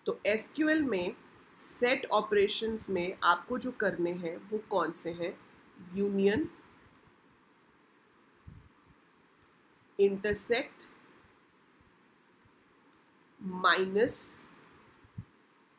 तो एसक्यूएल में set operations में आपको जो करने हैं वो कौन से हैं? Union, intersect, minus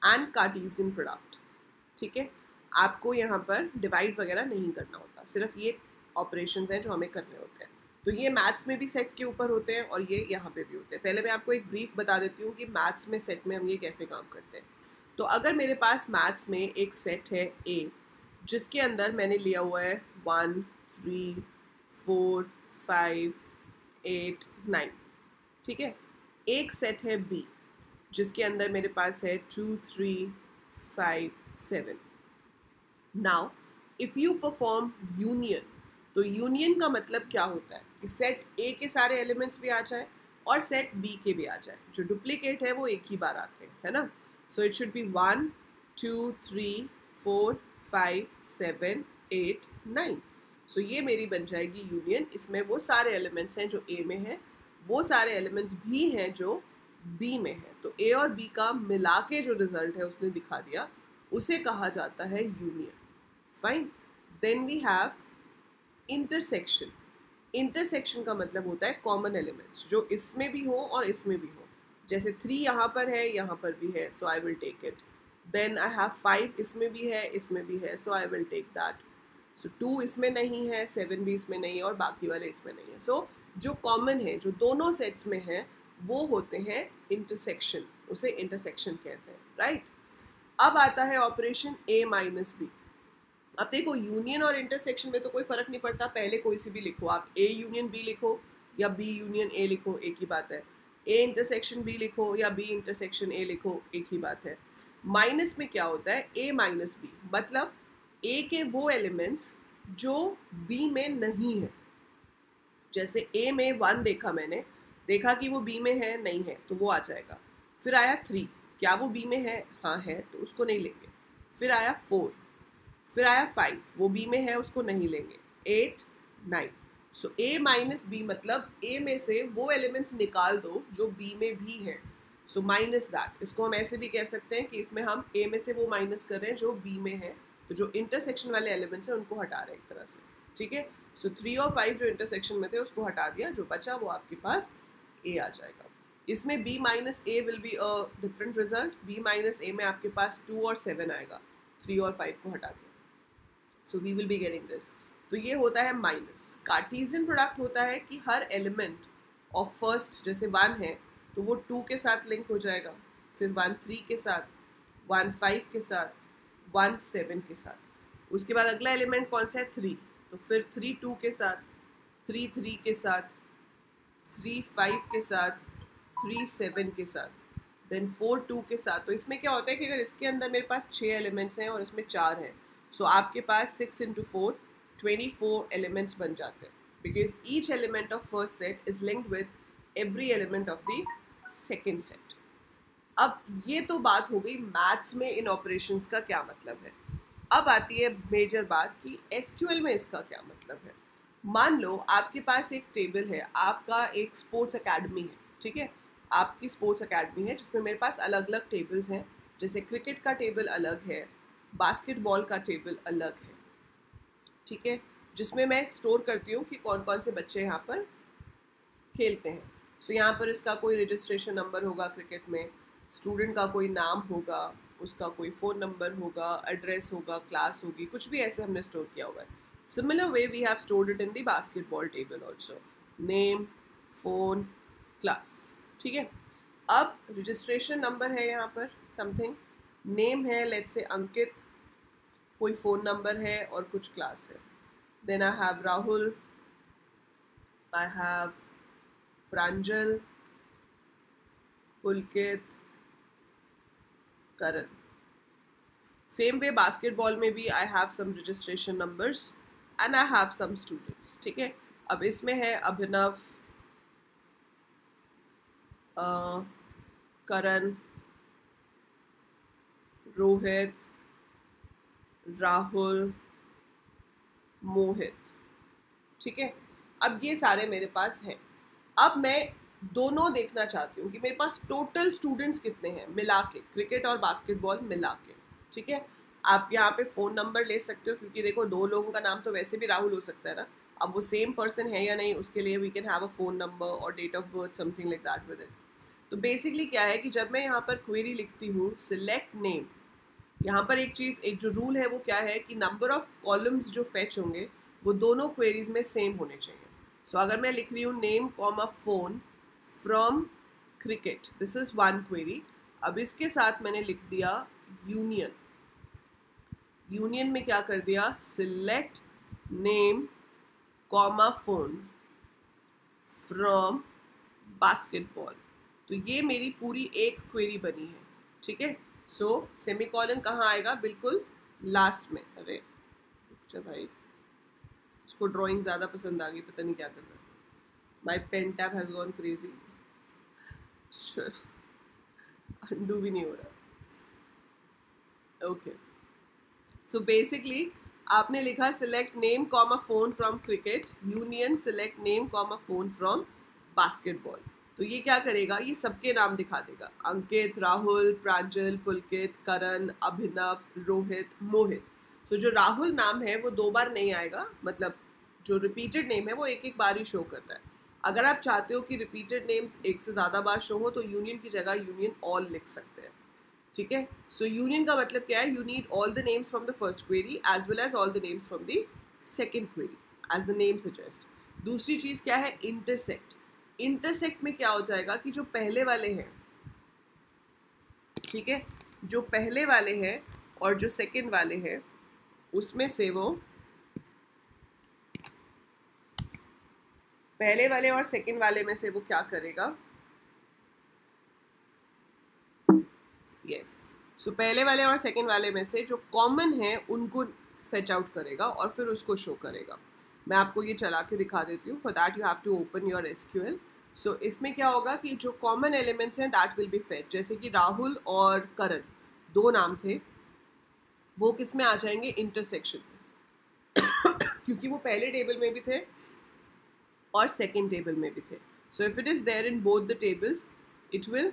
and Cartesian product. ठीक है, आपको यहाँ पर डिवाइड वगैरह नहीं करना होता, सिर्फ ये ऑपरेशंस हैं जो हमें करने होते हैं। तो ये मैथ्स में भी सेट के ऊपर होते हैं और ये यहाँ पे भी होते हैं। पहले मैं आपको एक ब्रीफ बता देती हूँ कि मैथ्स में सेट में हम ये कैसे काम करते हैं। तो अगर मेरे पास मैथ्स में एक सेट है ए, जिसके अंदर मैंने लिया हुआ है 1 3 4 5 8 9, ठीक है। एक सेट है बी, जिसके अंदर मेरे पास है 2 3 5 7। Now if you perform union, तो यूनियन का मतलब क्या होता है कि सेट ए के सारे एलिमेंट्स भी आ जाए और सेट बी के भी आ जाए। जो डुप्लीकेट है वो एक ही बार आते हैं, है ना। So it should be 1 2 3 4 5 7 8 9। सो ये मेरी बन जाएगी यूनियन। इसमें वो सारे एलिमेंट्स हैं जो ए में है, वो सारे एलिमेंट्स भी हैं जो बी में है। तो ए और बी का मिला के जो रिजल्ट है उसने दिखा दिया, उसे कहा जाता है union. Fine. Then we have intersection. Intersection का मतलब होता है कॉमन एलिमेंट्स जो इसमें भी हो और इसमें भी हो। जैसे 3 यहाँ पर है, यहाँ पर भी है, so I will take it. Then I have 5 इसमें भी है, इसमें भी है, so I will take that. So 2 इसमें नहीं है, 7 भी इसमें नहीं है और बाकी वाले इसमें नहीं है। सो जो कॉमन है, जो दोनों सेट्स में है, वो होते हैं इंटरसेक्शन, उसे इंटरसेक्शन कहते हैं, राइट। अब आता है ऑपरेशन ए माइनस बी। अब देखो, यूनियन और इंटरसेक्शन में तो कोई फर्क नहीं पड़ता, पहले कोई सी भी लिखो आप, ए यूनियन बी लिखो या बी यूनियन ए लिखो, एक ही बात है। ए इंटरसेक्शन बी लिखो या बी इंटरसेक्शन ए लिखो, एक ही बात है। माइनस में क्या होता है? ए माइनस बी, मतलब ए के वो एलिमेंट्स जो बी में नहीं है। जैसे ए में 1 देखा मैंने, देखा कि वो बी में है, नहीं है, तो वो आ जाएगा। फिर आया 3, क्या वो बी में है? हाँ है, तो उसको नहीं लेंगे। फिर आया 4, फिर आया 5, वो बी में है, उसको नहीं लेंगे। 8 9। सो ए माइनस बी मतलब ए में से वो एलिमेंट्स निकाल दो जो बी में भी है। So minus that. इसको हम ऐसे भी कह सकते हैं कि इसमें हम ए में से वो माइनस कर रहे हैं जो बी में है, तो जो इंटरसेक्शन वाले एलिमेंट्स हैं उनको हटा रहे हैं एक तरह से, ठीक है। सो 3 और 5 जो इंटरसेक्शन में थे उसको हटा दिया, जो बचा वो आपके पास ए आ जाएगा। इसमें b minus a will be a different result. b minus a में आपके पास 2 और 7 आएगा, 3 और 5 को हटा के। So we will be getting this. तो ये होता है माइनस। कार्टेशियन प्रोडक्ट होता है कि हर एलिमेंट ऑफ फर्स्ट, जैसे 1 है तो वो 2 के साथ लिंक हो जाएगा, फिर 1 3 के साथ, 1 5 के साथ, 1 7 के साथ। उसके बाद अगला एलिमेंट कौन सा है? 3, तो फिर 3 2 के साथ, 3 3 के साथ, 3 5 के साथ, 3 7 के साथ, देन 4 2 के साथ। तो इसमें क्या होता है कि अगर इसके अंदर मेरे पास 6 एलिमेंट्स हैं और इसमें 4 हैं, सो आपके पास 6 into 4 24 एलिमेंट्स बन जाते हैं, because each element of first set is linked with every element of the second set. अब ये तो बात हो गई मैथ्स में इन ऑपरेशंस का क्या मतलब है। अब आती है मेजर बात कि एसक्यूएल में इसका क्या मतलब है। मान लो आपके पास एक टेबल है, आपका एक स्पोर्ट्स एकेडमी है, ठीक है। आपकी स्पोर्ट्स एकेडमी है जिसमें मेरे पास अलग अलग टेबल्स हैं, जैसे क्रिकेट का टेबल अलग है, बास्केटबॉल का टेबल अलग है, ठीक है, जिसमें मैं स्टोर करती हूँ कि कौन कौन से बच्चे यहाँ पर खेलते हैं। सो यहाँ पर इसका कोई रजिस्ट्रेशन नंबर होगा, क्रिकेट में स्टूडेंट का कोई नाम होगा, उसका कोई फ़ोन नंबर होगा, एड्रेस होगा, क्लास होगी, कुछ भी ऐसे हमने स्टोर किया हुआ है। Similar way we have stored it in the basketball table also, name, phone, class, ठीक है। अब रजिस्ट्रेशन नंबर है यहाँ पर समथिंग, नेम है लेट्स से अंकित, कोई फ़ोन नंबर है और कुछ क्लास है। Then I have Rahul, I have Pranjal, Pulkit, Karan. Same way basketball में भी I have some registration numbers and I have some students, ठीक है। अब इसमें है अभिनव, करण, रोहित, राहुल, मोहित, ठीक है। अब ये सारे मेरे पास हैं। अब मैं दोनों देखना चाहती हूँ कि मेरे पास टोटल स्टूडेंट्स कितने हैं मिला के, क्रिकेट और बास्केटबॉल मिला के, ठीक है। आप यहाँ पे फ़ोन नंबर ले सकते हो, क्योंकि देखो दो लोगों का नाम तो वैसे भी राहुल हो सकता है ना, अब वो सेम पर्सन है या नहीं उसके लिए we can have a phone number और date of birth something like that with it. तो बेसिकली क्या है कि जब मैं यहाँ पर क्वेरी लिखती हूँ सिलेक्ट नेम, यहाँ पर एक चीज़, एक जो रूल है वो क्या है कि नंबर ऑफ कॉलम्स जो फेच होंगे वो दोनों क्वेरीज में सेम होने चाहिए। सो अगर मैं लिख रही हूँ name comma phone from cricket, this is one query. अब इसके साथ मैंने लिख दिया यूनियन, यूनियन में क्या कर दिया select name comma phone from basketball. तो ये मेरी पूरी एक क्वेरी बनी है, ठीक है। सो सेमीकॉलन कहाँ आएगा, बिल्कुल लास्ट में। अरे अच्छा भाई, उसको ड्राइंग ज़्यादा पसंद आ गई, पता नहीं क्या कर रहा है। My pen tab has gone crazy, undo भी नहीं हो रहा। ओके, सो बेसिकली आपने लिखा select name comma phone from cricket union select name comma phone from basketball. तो ये क्या करेगा, ये सबके नाम दिखा देगा, अंकित, राहुल, प्रांजल, पुलकित, करण, अभिनव, रोहित, मोहित। तो जो राहुल नाम है वो 2 बार नहीं आएगा, मतलब जो रिपीटेड नेम है वो एक बार ही शो कर रहा है। अगर आप चाहते हो कि रिपीटेड नेम्स एक से ज़्यादा बार शो हो तो यूनियन की जगह यूनियन ऑल लिख सकते हैं, ठीक है। सो यूनियन का मतलब क्या है, you need all the names from the first query as well as all the names from the second query as the name suggest. दूसरी चीज़ क्या है, इंटरसेक्ट। इंटरसेक्ट में क्या हो जाएगा कि जो पहले वाले हैं, ठीक है, जो पहले वाले हैं और जो सेकेंड वाले हैं उसमें से वो पहले वाले और सेकेंड वाले में से वो क्या करेगा, यस, सो पहले वाले और सेकेंड वाले में से जो कॉमन है उनको फेच आउट करेगा और फिर उसको शो करेगा। मैं आपको ये चला के दिखा देती हूँ। For that you have to open your SQL. So इसमें क्या होगा कि जो कॉमन एलिमेंट्स हैं दैट विल बी फेच, जैसे कि राहुल और करण 2 नाम थे, वो किस में आ जाएंगे, इंटरसेक्शन में क्योंकि वो पहले टेबल में भी थे और सेकेंड टेबल में भी थे। So if it is there in both the tables it will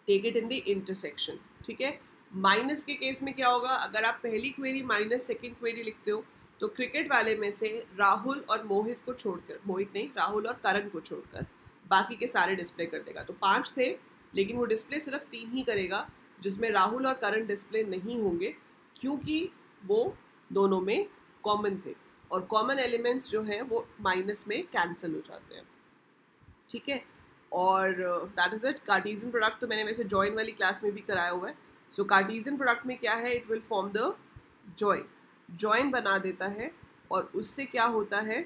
take it in the intersection, ठीक है। माइनस के केस में क्या होगा, अगर आप पहली क्वेरी माइनस सेकेंड क्वेरी लिखते हो तो क्रिकेट वाले में से राहुल और मोहित को छोड़कर, मोहित नहीं, राहुल और करण को छोड़कर बाकी के सारे डिस्प्ले कर देगा। तो 5 थे लेकिन वो डिस्प्ले सिर्फ 3 ही करेगा, जिसमें राहुल और करण डिस्प्ले नहीं होंगे क्योंकि वो दोनों में कॉमन थे और कॉमन एलिमेंट्स जो हैं वो माइनस में कैंसिल हो जाते हैं, ठीक है। और that is it. Cartesian product तो मैंने वैसे जॉइन वाली क्लास में भी कराया हुआ है। सो कार्टेशियन प्रोडक्ट में क्या है, it will form the join, join बना देता है और उससे क्या होता है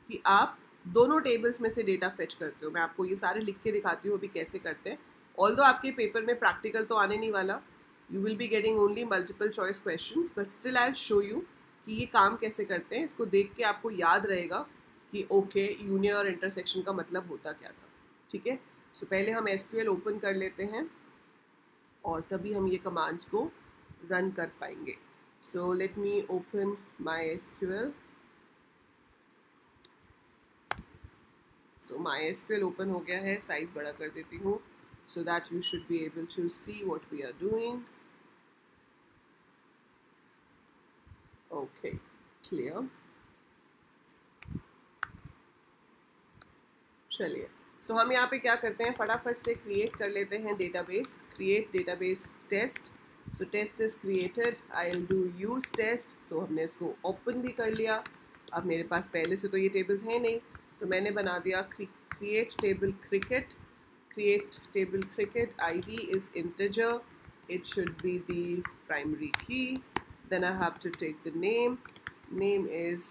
कि आप दोनों टेबल्स में से डेटा फेच करते हो। मैं आपको ये सारे लिख के दिखाती हूँ अभी कैसे करते हैं। ऑल्दो आपके पेपर में प्रैक्टिकल तो आने नहीं वाला, you will be getting only multiple choice questions, but still I will show you कि ये काम कैसे करते हैं। इसको देख के आपको याद रहेगा कि ओके यूनियन और इंटरसेक्शन का मतलब होता क्या था, ठीक है। सो पहले हम एसक्यूएल ओपन कर लेते हैं और तभी हम ये कमांड्स को रन कर पाएंगे। So let me open my SQL. So my SQL open हो गया है, साइज बड़ा कर देती हूँ so that you should be able to see what we are doing. Okay, clear. चलिए, सो हम यहाँ पे क्या करते हैं, फटाफट से क्रिएट कर लेते हैं database, create database test. So test is created, I will do use test. तो हमने इसको ओपन भी कर लिया। अब मेरे पास पहले से तो ये टेबल्स हैं नहीं, तो मैंने बना दिया create table cricket, create table cricket, id is integer, it should be the primary key, then I have to take the name, name is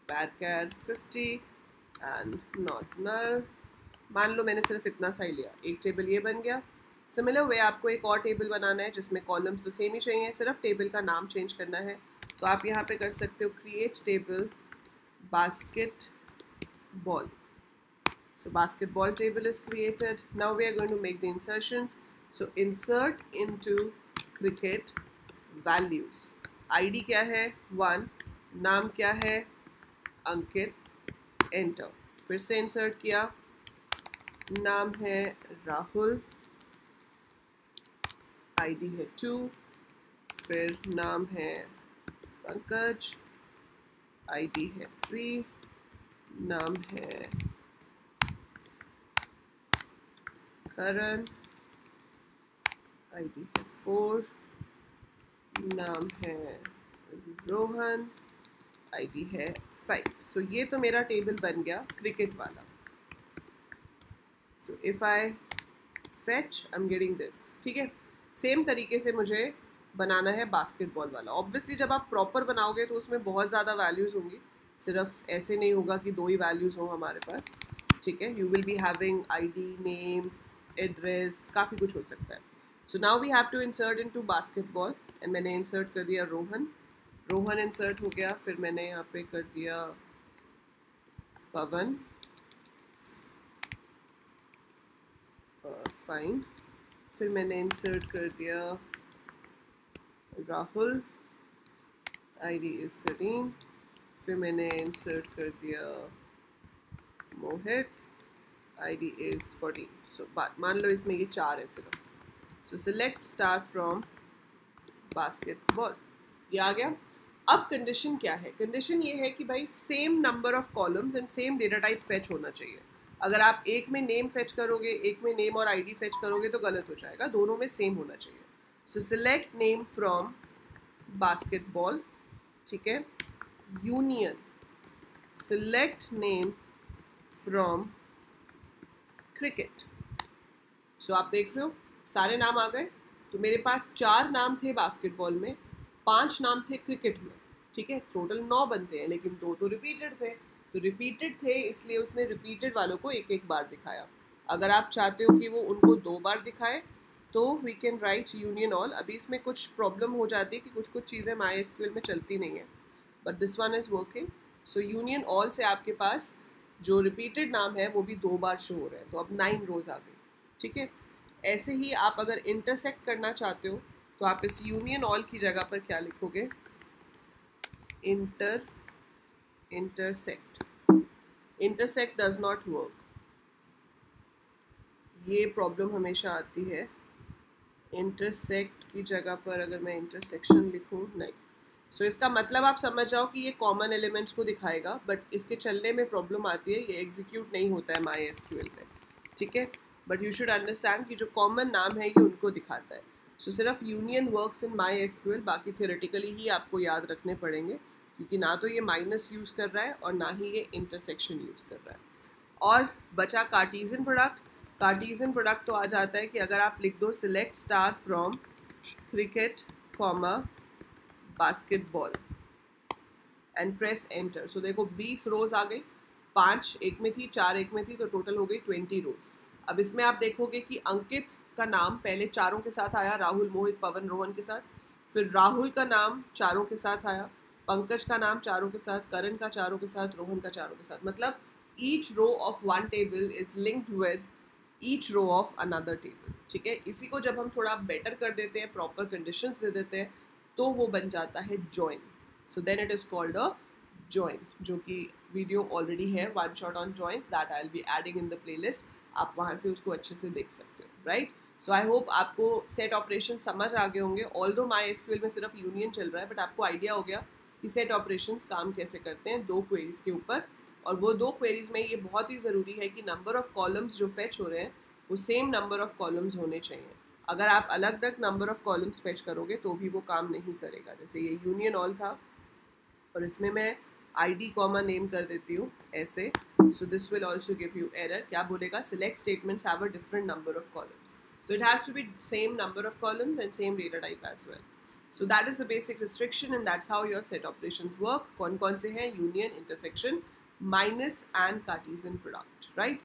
varchar50 and not null। मान लो मैंने सिर्फ इतना सा ही लिया, एक टेबल ये बन गया। सिमिलर वे आपको एक और टेबल बनाना है जिसमें कॉलम्स तो सेम ही चाहिए, सिर्फ टेबल का नाम चेंज करना है। तो आप यहाँ पे कर सकते हो create table basketball. So basketball table is created. Now we are going to make the insertions. So insert into cricket values. ID क्या है 1, नाम क्या है अंकित, enter। फिर से insert किया, नाम है राहुल, आईडी है 2, फिर नाम है पंकज, आईडी है 3, नाम है करण, आईडी है 4, नाम है रोहन, आईडी है 5। सो ये तो मेरा टेबल बन गया क्रिकेट वाला। So if I fetch I am getting this, ठीक है। सेम तरीके से मुझे बनाना है बास्केटबॉल वाला। ऑब्वियसली जब आप प्रॉपर बनाओगे तो उसमें बहुत ज़्यादा वैल्यूज़ होंगी, सिर्फ ऐसे नहीं होगा कि 2 ही वैल्यूज़ हों हमारे पास, ठीक है। You will be having ID, name, address, काफ़ी कुछ हो सकता है। So now we have to insert into basketball, and मैंने इंसर्ट कर दिया रोहन, रोहन इंसर्ट हो गया। फिर मैंने यहाँ पे कर दिया पवन, फाइन। फिर मैंने इंसर्ट कर दिया राहुल, आईडी इज 13। फिर मैंने इंसर्ट कर दिया मोहित, आईडी इज 14। सो मान लो इसमें ये 4 है सिर्फ। सो सिलेक्ट स्टार फ्रॉम बास्केटबॉल, ये आ गया। अब कंडीशन क्या है? कंडीशन ये है कि भाई same number of columns and same data type fetch होना चाहिए। अगर आप एक में नेम फेच करोगे, एक में नेम और आईडी फेच करोगे तो गलत हो जाएगा, दोनों में सेम होना चाहिए। So select name from basketball, ठीक है, union select name from cricket. So आप देख रहे हो सारे नाम आ गए। तो मेरे पास 4 नाम थे बास्केटबॉल में, 5 नाम थे क्रिकेट में, ठीक है। टोटल 9 बनते हैं, लेकिन 2 तो रिपीटेड थे। तो रिपीटेड थे इसलिए उसने रिपीटेड वालों को एक एक बार दिखाया। अगर आप चाहते हो कि वो उनको 2 बार दिखाए तो we can write union all. अभी इसमें कुछ प्रॉब्लम हो जाती है कि कुछ कुछ चीज़ें MySQL में चलती नहीं है, but this one is working. So union all से आपके पास जो रिपीटेड नाम है वो भी 2 बार शो हो रहे हैं, तो अब 9 रोज आ गई, ठीक है। ऐसे ही आप अगर इंटरसेक्ट करना चाहते हो तो आप इस यूनियन ऑल की जगह पर क्या लिखोगे? Intersect. Intersect does not work, ये प्रॉब्लम हमेशा आती है। इंटरसेक्ट की जगह पर अगर मैं इंटरसेक्शन लिखूं, नहीं। सो इसका मतलब आप समझ जाओ कि ये कॉमन एलिमेंट्स को दिखाएगा, बट इसके चलने में प्रॉब्लम आती है, ये एग्जीक्यूट नहीं होता है MySQL में, ठीक है। बट यू शुड अंडरस्टैंड कि जो कॉमन नाम है ये उनको दिखाता है। सो सिर्फ यूनियन वर्क्स इन MySQL, बाकी थियोरेटिकली ही आपको याद रखने पड़ेंगे, क्योंकि ना तो ये माइनस यूज़ कर रहा है और ना ही ये इंटरसेक्शन यूज़ कर रहा है। और बचा कार्टीजन प्रोडक्ट। कार्टीजन प्रोडक्ट तो आ जाता है कि अगर आप लिख दो select star from cricket comma basketball and press enter. So देखो 20 रोज आ गई, 5 एक में थी, 4 एक में थी, तो टोटल हो गई 20 रोज। अब इसमें आप देखोगे कि अंकित का नाम पहले चारों के साथ आया, राहुल, मोहित, पवन, रोहन के साथ। फिर राहुल का नाम चारों के साथ आया, पंकज का नाम चारों के साथ, करण का चारों के साथ, रोहन का चारों के साथ। मतलब each row of one table is linked with each row of another table, ठीक है। इसी को जब हम थोड़ा बेटर कर देते हैं, प्रॉपर कंडीशंस दे देते हैं, तो वो बन जाता है join. So then it is called a join, जो कि वीडियो ऑलरेडी है, one shot on joins, that I will be adding in the playlist. आप वहाँ से उसको अच्छे से देख सकते हो, राइट। सो आई होप आपको सेट ऑपरेशन समझ आ गए होंगे। ऑल्दो MySQL में सिर्फ यूनियन चल रहा है, बट आपको आइडिया हो गया कि सेट ऑपरेशंस काम कैसे करते हैं 2 क्वेरीज के ऊपर। और वो 2 क्वेरीज में ये बहुत ही ज़रूरी है कि नंबर ऑफ कॉलम्स जो फेच हो रहे हैं वो सेम नंबर ऑफ कॉलम्स होने चाहिए। अगर आप अलग अलग नंबर ऑफ कॉलम्स फेच करोगे तो भी वो काम नहीं करेगा। जैसे ये यूनियन ऑल था और इसमें मैं आईडी कॉमा नेम कर देती हूँ ऐसे, so this will also give you error. क्या बोलेगा? Select statements have a different number of columns, so it has to be same number of columns and same data type as well. So that is the basic restriction and that's how your set operations work. कौन कौन से हैं? Union, intersection, minus and Cartesian product, right.